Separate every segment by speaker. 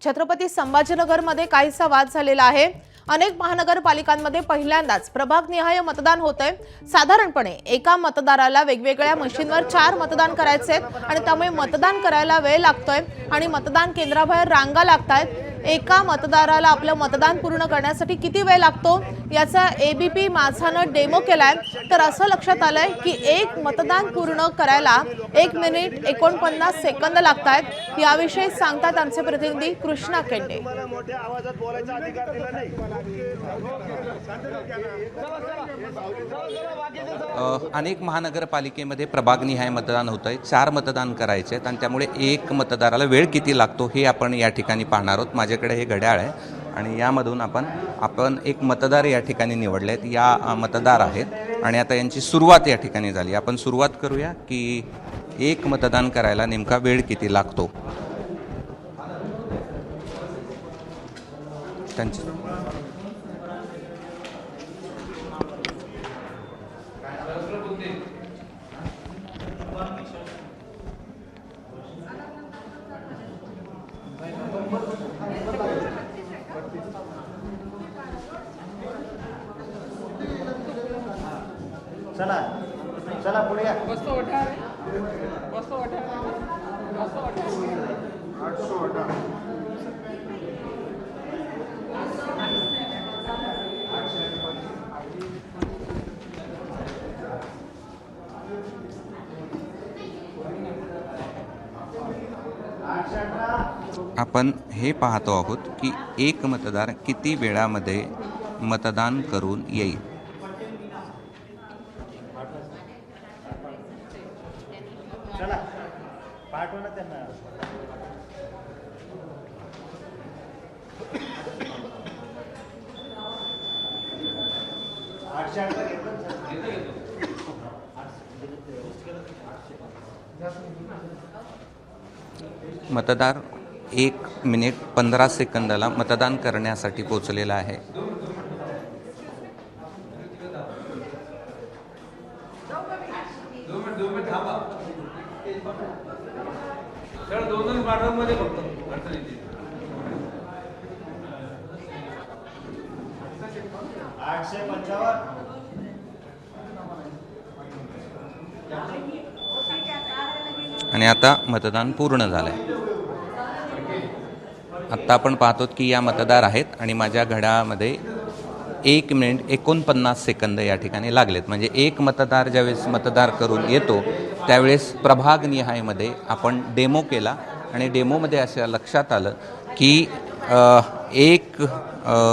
Speaker 1: छत्रपती संभाजीनगरमध्ये काहीसा वाद झालेला आहे। अनेक महानगरपालिकांमध्ये पहिल्यांदाच प्रभागनिहाय मतदान होतंय। साधारणपणे एका मतदाराला वेगवेगळ्या मशीनवर 4 मतदान करायचे आणि त्यामुळे मतदान करायला वेळ लागतोय आणि मतदान केंद्राबाहेर रांगा लागतायत। एका मतदाराला आपलं मतदान पूर्ण करण्यासाठी किती वेळ लागतो याचा एबीपी माझानं डेमो केलाय। तर असं लक्षात आलंय की एक मतदान पूर्ण करायला 1 मिनिट 49 सेकंद लागतात। याविषयी सांगतात आमचे प्रतिनिधी कृष्णा केंडे।
Speaker 2: अनेक महानगरपालिकेमध्ये प्रभागनिहाय मतदान होत आहे। 4 मतदान करायचे आहेत आणि त्यामुळे एक मतदाराला वेळ किती लागतो हे आपण या ठिकाणी पाहणार आहोत। माझ्याकडे हे घड्याळ आहे आणि यामधून आपण एक मतदार या ठिकाणी निवडले आहेत। या मतदार आहेत आणि आता यांची सुरुवात या ठिकाणी झाली। आपण सुरुवात करूया की एक मतदान करायला नेमका वेळ किती लागतो त्यांची।
Speaker 3: चला चला पुढे या।
Speaker 2: आपण हे पाहतो आहोत की एक मतदार किती वेळामध्ये मतदान करून येईल।
Speaker 3: चला पाठवा ना त्यांना।
Speaker 2: मतदार 1 मिनिट 15 सेकंदाला मतदान करण्यासाठी पोहोचलेला आहे। आणि आता मतदान पूर्ण झालंय। आता आपण पाहतो की या मतदार आहेत आणि माझ्या घड्याळामध्ये 1 मिनिट 49 सेकंद या ठिकाणी लागलेत। म्हणजे एक मतदार ज्यावेळेस मतदार करून येतो त्यावेळेस प्रभागनिहायमध्ये आपण डेमो केला आणि डेमोमध्ये असं लक्षात आलं की 1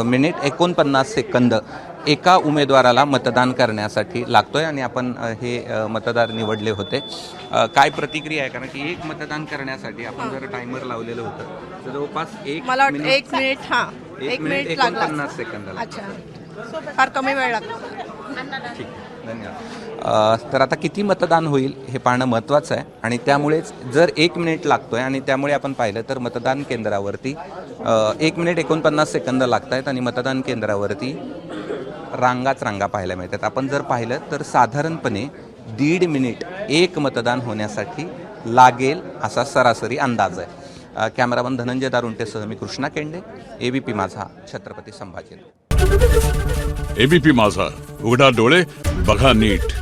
Speaker 2: मिनिट 49 सेकंद एका उमेदवाराला मतदान करण्यासाठी लागतोय आणि आपण हे मतदार निवडले होते। काय प्रतिक्रिया आहे, कारण की एक मतदान करण्यासाठी आपण जर टायमर लावलेलं होतं तर जवळपास 1 मिनिट 49 सेकंद।
Speaker 1: अच्छा, फार कमी वेळ लागतो।
Speaker 2: ठीक, धन्यवाद। तर आता किती मतदान होईल हे पाहणं महत्त्वाचं आहे आणि त्यामुळेच जर 1 मिनिट लागतोय आणि त्यामुळे आपण पाहिलं तर मतदान केंद्रावरती 1 मिनिट 49 सेकंद लागत आहेत आणि मतदान केंद्रावरती रांगा पाहायला मिळतात। आपण जर पाहिलं तर साधारणपणे 1.5 मिनिट एक मतदान होण्यासाठी लागेल असा सरासरी अंदाज आहे। कॅमेरामन धनंजय दारुंटेसह मी कृष्णा केंडे, एबीपी माझा, छत्रपती संभाजीनगर।
Speaker 4: एबीपी माझा, उघडा डोळे बघा नीट।